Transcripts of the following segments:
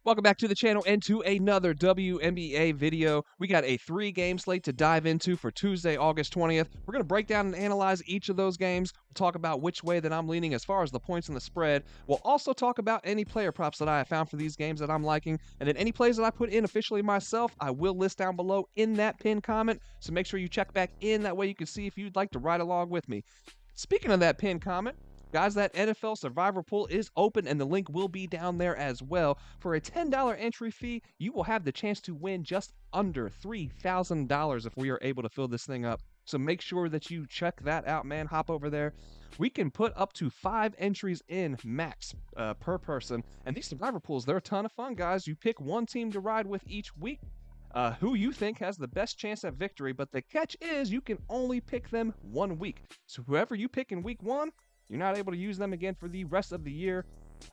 Welcome back to the channel and to another WNBA video. We got a 3-game slate to dive into for Tuesday, August 20th. We're going to break down and analyze each of those games. We'll talk about which way that I'm leaning as far as the points and the spread. We'll also talk about any player props that I have found for these games that I'm liking. And then any plays that I put in officially myself, I will list down below in that pinned comment. So make sure you check back in. That way you can see if you'd like to ride along with me. Speaking of that pinned comment, guys, that NFL Survivor Pool is open and the link will be down there as well. For a $10 entry fee, you will have the chance to win just under $3,000 if we are able to fill this thing up. So make sure that you check that out, man. Hop over there. We can put up to 5 entries in max per person. And these Survivor Pools, they're a ton of fun, guys. You pick one team to ride with each week. Who you think has the best chance at victory, but the catch is you can only pick them 1 week. So whoever you pick in week 1, you're not able to use them again for the rest of the year,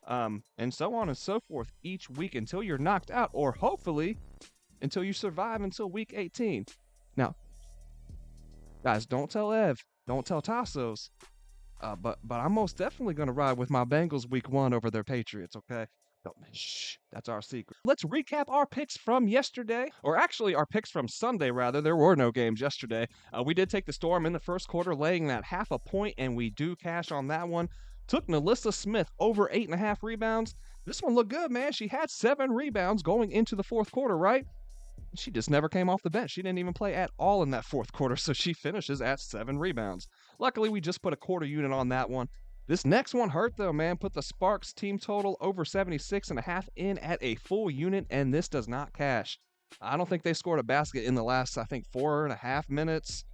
and so on and so forth each week until you're knocked out, or hopefully until you survive until week 18. Now, guys, don't tell Ev, don't tell Tassos, but I'm most definitely going to ride with my Bengals week 1 over their Patriots, okay? Don't, shh, that's our secret. Let's recap our picks from yesterday, or actually our picks from Sunday, rather. There were no games yesterday. We did take the Storm in the first quarter, laying that half a point, and we do cash on that one. Took Nalissa Smith over 8.5 rebounds. This one looked good, man. She had 7 rebounds going into the fourth quarter, right? She just never came off the bench. She didn't even play at all in that fourth quarter, so she finishes at 7 rebounds. Luckily, we just put a quarter unit on that one. This next one hurt, though, man. Put the Sparks team total over 76.5 in at a full unit, and this does not cash. I don't think they scored a basket in the last, 4.5 minutes.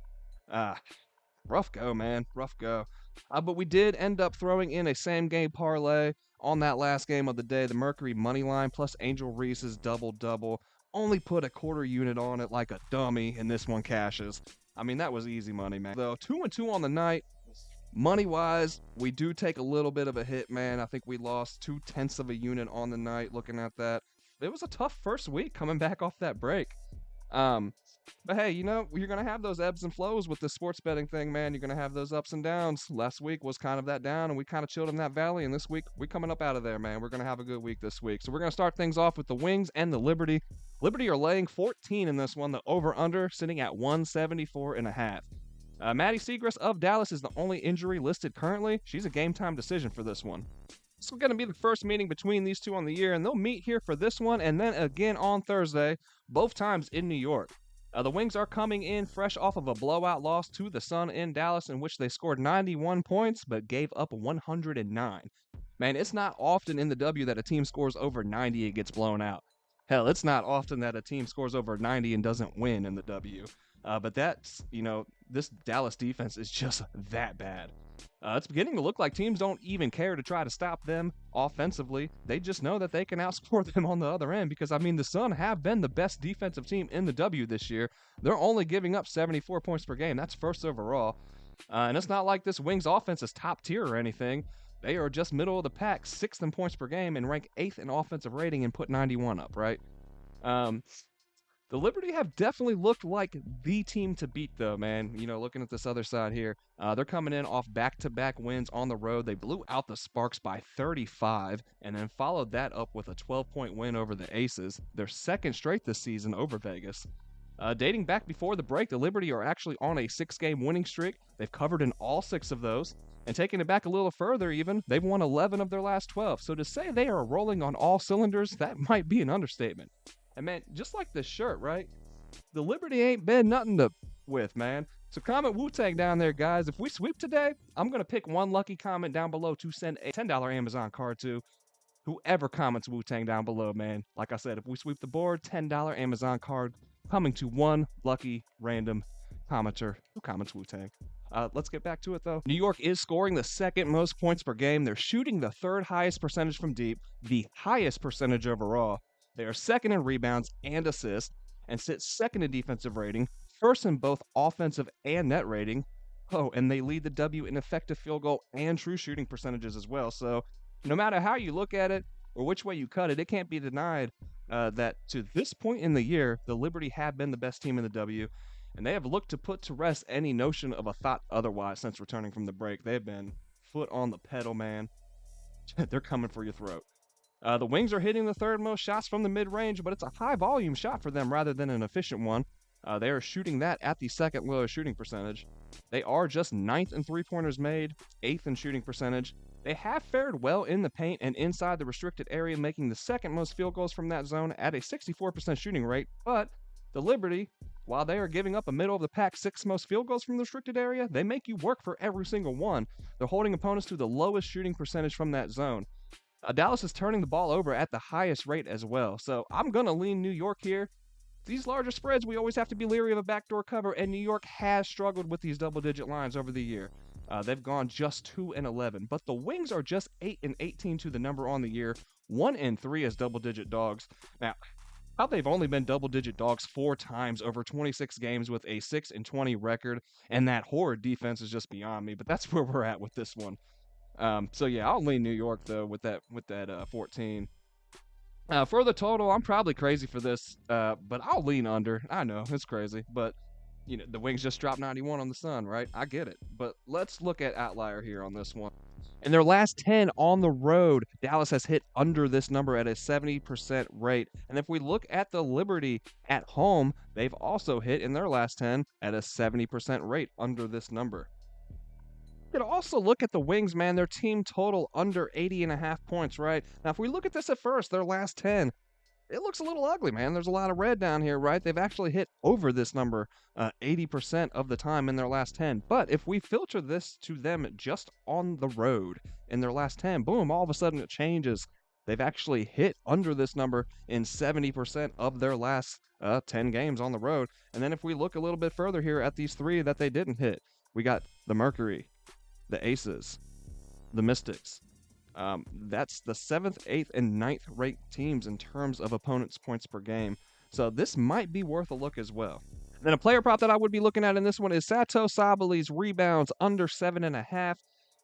Rough go, man. Rough go. But we did end up throwing in a same-game parlay on that last game of the day. The Mercury money line plus Angel Reese's double-double. Only put a quarter unit on it like a dummy, and this one cashes. I mean, that was easy money, man. Though 2-2 on the night. Money-wise, we do take a little bit of a hit, man. I think we lost 0.2 of a unit on the night looking at that. It was a tough first week coming back off that break. But hey, you know, you're going to have those ebbs and flows with the sports betting thing, man. You're going to have those ups and downs. Last week was kind of that down, and we kind of chilled in that valley. And this week, we're coming up out of there, man. We're going to have a good week this week. So we're going to start things off with the Wings and the Liberty. Liberty are laying 14 in this one. The over-under sitting at 174.5. Maddie Siegrist of Dallas is the only injury listed currently. She's a game-time decision for this one. This is going to be the first meeting between these two on the year, and they'll meet here for this one and then again on Thursday, both times in New York. The Wings are coming in fresh off of a blowout loss to the Sun in Dallas, in which they scored 91 points but gave up 109. Man, it's not often in the W that a team scores over 90 and gets blown out. Hell, it's not often that a team scores over 90 and doesn't win in the W. But that's, you know, this Dallas defense is just that bad. It's beginning to look like teams don't even care to try to stop them offensively. They just know that they can outscore them on the other end because, I mean, the Sun have been the best defensive team in the W this year. They're only giving up 74 points per game. That's first overall. And it's not like this Wings offense is top tier or anything. They are just middle of the pack, 6th in points per game, and rank 8th in offensive rating and put 91 up, right? The Liberty have definitely looked like the team to beat, though, man. You know, looking at this other side here, they're coming in off back-to-back wins on the road. They blew out the Sparks by 35 and then followed that up with a 12-point win over the Aces, their second straight this season over Vegas. Dating back before the break, the Liberty are actually on a 6-game winning streak. They've covered in all 6 of those. And taking it back a little further even, they've won 11 of their last 12. So to say they are rolling on all cylinders, that might be an understatement. And man, just like this shirt, right? The Liberty ain't been nothing to with, man. So comment Wu-Tang down there, guys. If we sweep today, I'm going to pick one lucky comment down below to send a $10 Amazon card to whoever comments Wu-Tang down below, man. Like I said, if we sweep the board, $10 Amazon card coming to one lucky random commenter who comments Wu-Tang. Let's get back to it, though. New York is scoring the 2nd most points per game. They're shooting the 3rd highest percentage from deep, the highest percentage overall. They are 2nd in rebounds and assists, and sit 2nd in defensive rating, 1st in both offensive and net rating. Oh, and they lead the W in effective field goal and true shooting percentages as well. So no matter how you look at it or which way you cut it, it can't be denied that to this point in the year, the Liberty have been the best team in the W, and they have looked to put to rest any notion of a thought otherwise since returning from the break. They've been foot on the pedal, man. They're coming for your throat. The Wings are hitting the third most shots from the mid-range, but it's a high-volume shot for them rather than an efficient one. They are shooting that at the second lowest shooting percentage. They are just ninth in three-pointers made, eighth in shooting percentage. They have fared well in the paint and inside the restricted area, making the second most field goals from that zone at a 64% shooting rate. But the Liberty, while they are giving up a middle-of-the-pack sixth most field goals from the restricted area, they make you work for every single one. They're holding opponents to the lowest shooting percentage from that zone. Dallas is turning the ball over at the highest rate as well. So I'm going to lean New York here. These larger spreads, we always have to be leery of a backdoor cover, and New York has struggled with these double-digit lines over the year. They've gone just 2-11, but the Wings are just 8-18 to the number on the year, 1-3 as double-digit dogs. Now, how they've only been double-digit dogs 4 times over 26 games with a 6-20 record, and that horrid defense is just beyond me. But that's where we're at with this one. So yeah, I'll lean New York though with that 14. For the total, I'm probably crazy for this, but I'll lean under. I know it's crazy, but you know the Wings just dropped 91 on the Sun, right? I get it, but let's look at outlier here on this one. In their last 10 on the road, Dallas has hit under this number at a 70% rate. And if we look at the Liberty at home, they've also hit in their last 10 at a 70% rate under this number. You can also look at the Wings, man. Their team total under 80.5 points, right? Now, if we look at this at first, their last 10, it looks a little ugly, man. There's a lot of red down here, right? They've actually hit over this number 80% of the time in their last 10. But if we filter this to them just on the road in their last 10, boom, all of a sudden it changes. They've actually hit under this number in 70% of their last 10 games on the road. And then if we look a little bit further here at these 3 that they didn't hit, we got the Mercury, the Aces, the Mystics. That's the 7th, 8th, and 9th ranked teams in terms of opponents' points per game. So this might be worth a look as well. Then a player prop that I would be looking at in this one is Sato Sabali's rebounds under 7.5.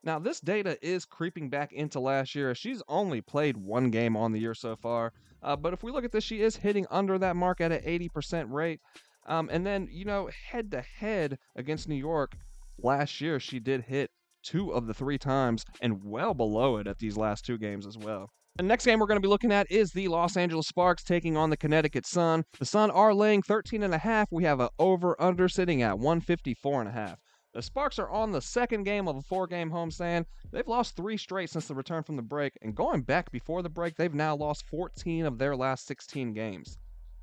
Now this data is creeping back into last year. She's only played 1 game on the year so far. But if we look at this, she is hitting under that mark at an 80% rate. And then, you know, head-to-head against New York, last year she did hit 2 of the 3 times and well below it at these last 2 games as well. The next game we're going to be looking at is the Los Angeles Sparks taking on the Connecticut Sun. The Sun are laying 13.5. We have an over-under sitting at 154.5. The Sparks are on the second game of a 4-game homestand. They've lost 3 straight since the return from the break, and going back before the break, they've now lost 14 of their last 16 games.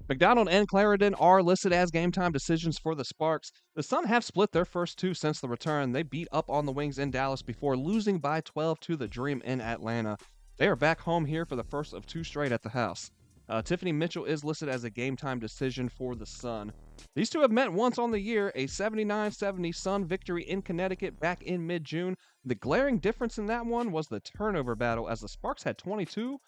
McDonald and Clarendon are listed as game-time decisions for the Sparks. The Sun have split their first 2 since the return. They beat up on the Wings in Dallas before losing by 12 to the Dream in Atlanta. They are back home here for the first of 2 straight at the house. Tiffany Mitchell is listed as a game-time decision for the Sun. These 2 have met once on the year, a 79-70 Sun victory in Connecticut back in mid-June. The glaring difference in that one was the turnover battle, as the Sparks had 22,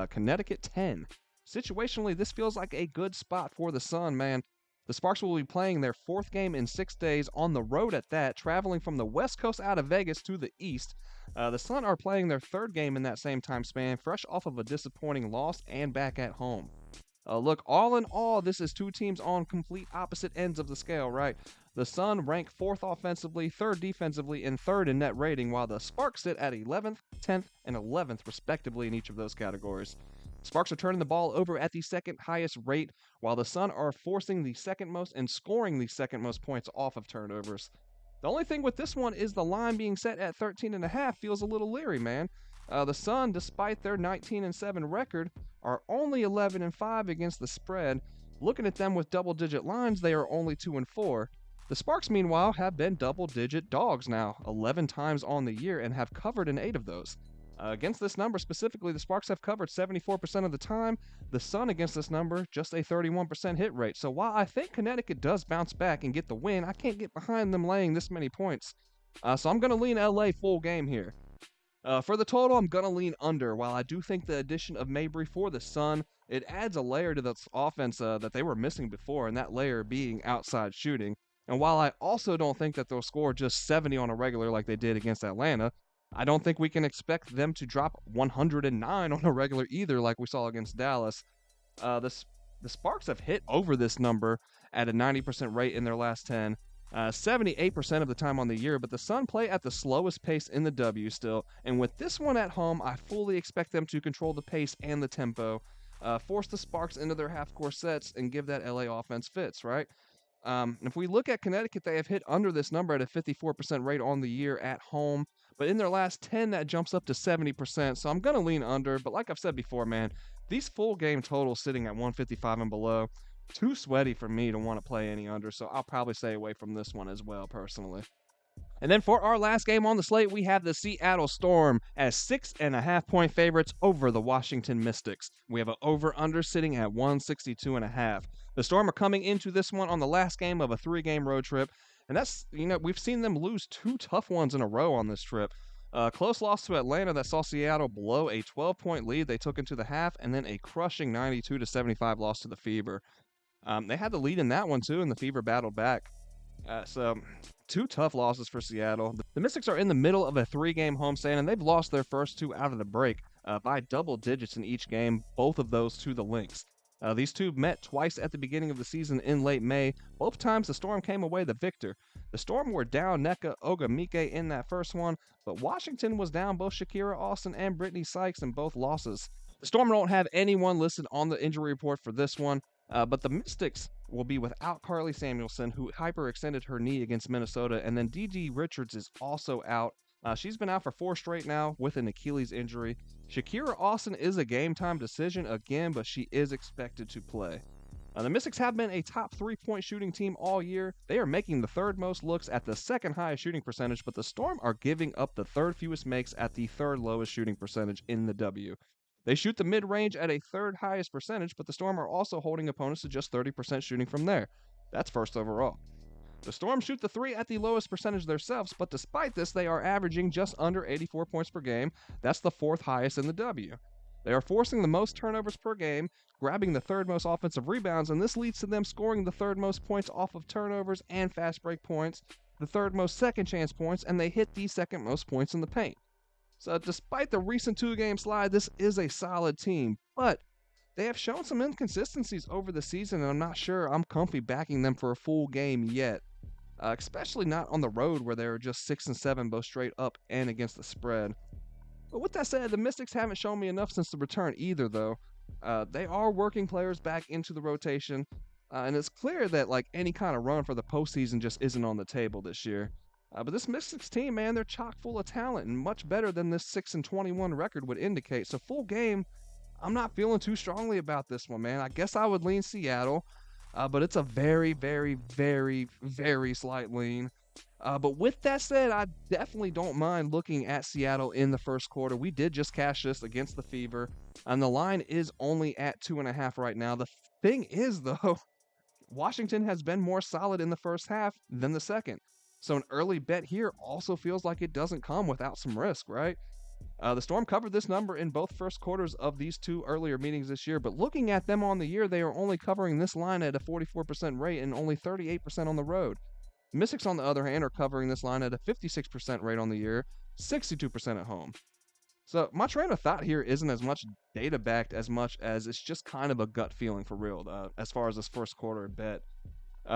Connecticut 10. Situationally, this feels like a good spot for the Sun, man. The Sparks will be playing their 4th game in 6 days on the road at that, traveling from the West Coast out of Vegas to the East. The Sun are playing their 3rd game in that same time span, fresh off of a disappointing loss and back at home. Look, all in all, this is 2 teams on complete opposite ends of the scale, right? The Sun rank 4th offensively, 3rd defensively, and 3rd in net rating, while the Sparks sit at 11th, 10th, and 11th respectively in each of those categories. Sparks are turning the ball over at the 2nd highest rate, while the Sun are forcing the 2nd most and scoring the 2nd most points off of turnovers. The only thing with this one is the line being set at 13.5 feels a little leery, man. The Sun, despite their 19-7 record, are only 11-5 against the spread. Looking at them with double-digit lines, they are only 2-4. The Sparks, meanwhile, have been double-digit dogs now, 11 times on the year, and have covered in 8 of those. Against this number specifically, the Sparks have covered 74% of the time. The Sun against this number, just a 31% hit rate. So while I think Connecticut does bounce back and get the win, I can't get behind them laying this many points. So I'm going to lean LA full game here. For the total, I'm going to lean under. While I do think the addition of Mabry for the Sun, it adds a layer to the offense that they were missing before, and that layer being outside shooting. And while I also don't think that they'll score just 70 on a regular like they did against Atlanta, I don't think we can expect them to drop 109 on a regular either like we saw against Dallas. The Sparks have hit over this number at a 90% rate in their last 10. 78% of the time on the year, but the Sun play at the slowest pace in the W still. And with this one at home, I fully expect them to control the pace and the tempo, force the Sparks into their half-court sets, and give that LA offense fits, right? If we look at Connecticut, they have hit under this number at a 54% rate on the year at home. But in their last 10, that jumps up to 70%. So I'm going to lean under. But like I've said before, man, these full game totals sitting at 155 and below, too sweaty for me to want to play any under. So I'll probably stay away from this one as well, personally. And then for our last game on the slate, we have the Seattle Storm as 6.5-point favorites over the Washington Mystics. We have an over-under sitting at 162.5. The Storm are coming into this one on the last game of a 3-game road trip, and that's, we've seen them lose 2 tough ones in a row on this trip. Close loss to Atlanta that saw Seattle blow a 12-point lead they took into the half, and then a crushing 92-75 loss to the Fever. They had the lead in that one too, and the Fever battled back. So 2 tough losses for Seattle. The Mystics are in the middle of a 3-game homestand, and they've lost their first 2 out of the break by double digits in each game, both of those to the Lynx. These two met twice at the beginning of the season in late May. Both times the Storm came away the victor. The Storm were down Nneka Ogwumike in that first one, but Washington was down both Shakira Austin and Brittany Sykes in both losses. The Storm don't have anyone listed on the injury report for this one, but the Mystics will be without Carly Samuelson, who hyperextended her knee against Minnesota, and then DiDi Richards is also out. She's been out for 4 straight now with an Achilles injury. Shakira Austin is a game-time decision again, but she is expected to play. The Mystics have been a top 3-point shooting team all year. They are making the 3rd most looks at the 2nd highest shooting percentage, but the Storm are giving up the 3rd fewest makes at the 3rd lowest shooting percentage in the W. They shoot the mid-range at a 3rd highest percentage, but the Storm are also holding opponents to just 30% shooting from there. That's 1st overall. The Storm shoot the 3 at the lowest percentage themselves, but despite this, they are averaging just under 84 points per game. That's the 4th highest in the W. They are forcing the most turnovers per game, grabbing the 3rd most offensive rebounds, and this leads to them scoring the 3rd most points off of turnovers and fast break points, the 3rd most second chance points, and they hit the 2nd most points in the paint. So despite the recent 2-game slide, this is a solid team, but they have shown some inconsistencies over the season, and I'm not sure I'm comfy backing them for a full game yet. Especially not on the road where they're just 6-7 both straight up and against the spread. But with that said, the Mystics haven't shown me enough since the return either, though. They are working players back into the rotation, and it's clear that any kind of run for the postseason just isn't on the table this year. But this Mystics team, man, they're chock full of talent and much better than this 6-21 record would indicate. So full game, I'm not feeling too strongly about this one, man. I guess I would lean Seattle. But it's a very, very, very, very slight lean. But with that said, I definitely don't mind looking at Seattle in the first quarter. We did just cash this against the Fever, and the line is only at 2.5 right now. The thing is, though, Washington has been more solid in the first half than the second. So an early bet here also feels like it doesn't come without some risk, right? The Storm covered this number in both first quarters of these 2 earlier meetings this year, but looking at them on the year, they are only covering this line at a 44% rate and only 38% on the road. The Mystics, on the other hand, are covering this line at a 56% rate on the year, 62% at home. So my train of thought here isn't as much data-backed as much as it's just kind of a gut feeling for real as far as this first quarter bet.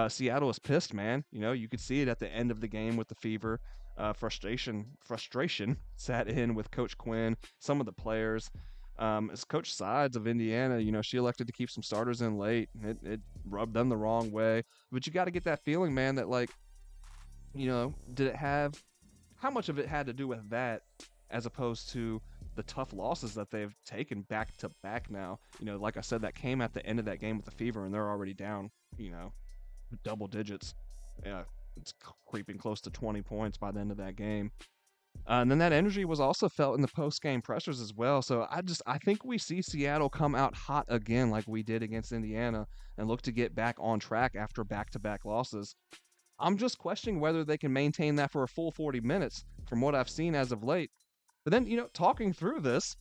Seattle is pissed, man. You could see it at the end of the game with the Fever. Frustration sat in with Coach Quinn, some of the players. As Coach Sides of Indiana, she elected to keep some starters in late. It rubbed them the wrong way. But you got to get that feeling, man, that how much of it had to do with that as opposed to the tough losses that they've taken back to back now. Like I said, that came at the end of that game with the Fever, and they're already down, double digits. Yeah. It's creeping close to 20 points by the end of that game. And then that energy was also felt in the post-game pressures as well. So I think we see Seattle come out hot again like we did against Indiana and look to get back on track after back-to-back losses. I'm just questioning whether they can maintain that for a full 40 minutes from what I've seen as of late. But then, talking through this,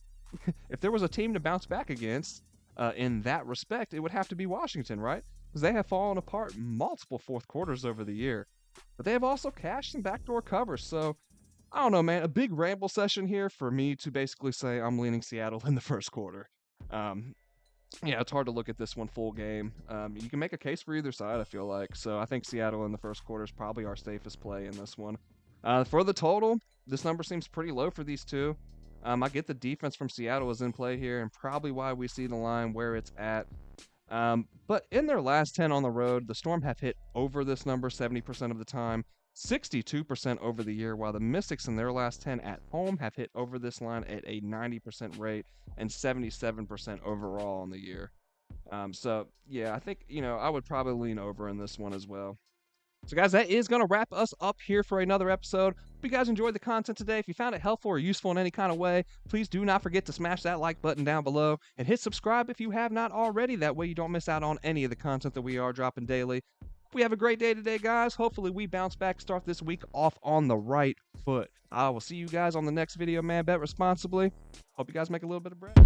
if there was a team to bounce back against in that respect, it would have to be Washington, right? Because they have fallen apart multiple fourth quarters over the year. But they have also cashed some backdoor covers. So, I don't know, man. A big ramble session here for me to basically say I'm leaning Seattle in the first quarter. Yeah, it's hard to look at this one full game. You can make a case for either side, I feel like. So I think Seattle in the first quarter is probably our safest play in this one. For the total, this number seems pretty low for these two. I get the defense from Seattle is in play here, and probably why we see the line where it's at. But in their last 10 on the road, the Storm have hit over this number 70% of the time, 62% over the year, while the Mystics in their last 10 at home have hit over this line at a 90% rate and 77% overall on the year. So, yeah, I think, I would probably lean over in this one as well. So, guys, that is going to wrap us up here for another episode. Hope you guys enjoyed the content today. If you found it helpful or useful in any kind of way, please do not forget to smash that like button down below and hit subscribe if you have not already. That way you don't miss out on any of the content that we are dropping daily. Hope we have a great day today, guys. Hopefully we bounce back, start this week off on the right foot. I will see you guys on the next video, man. Bet responsibly. Hope you guys make a little bit of bread.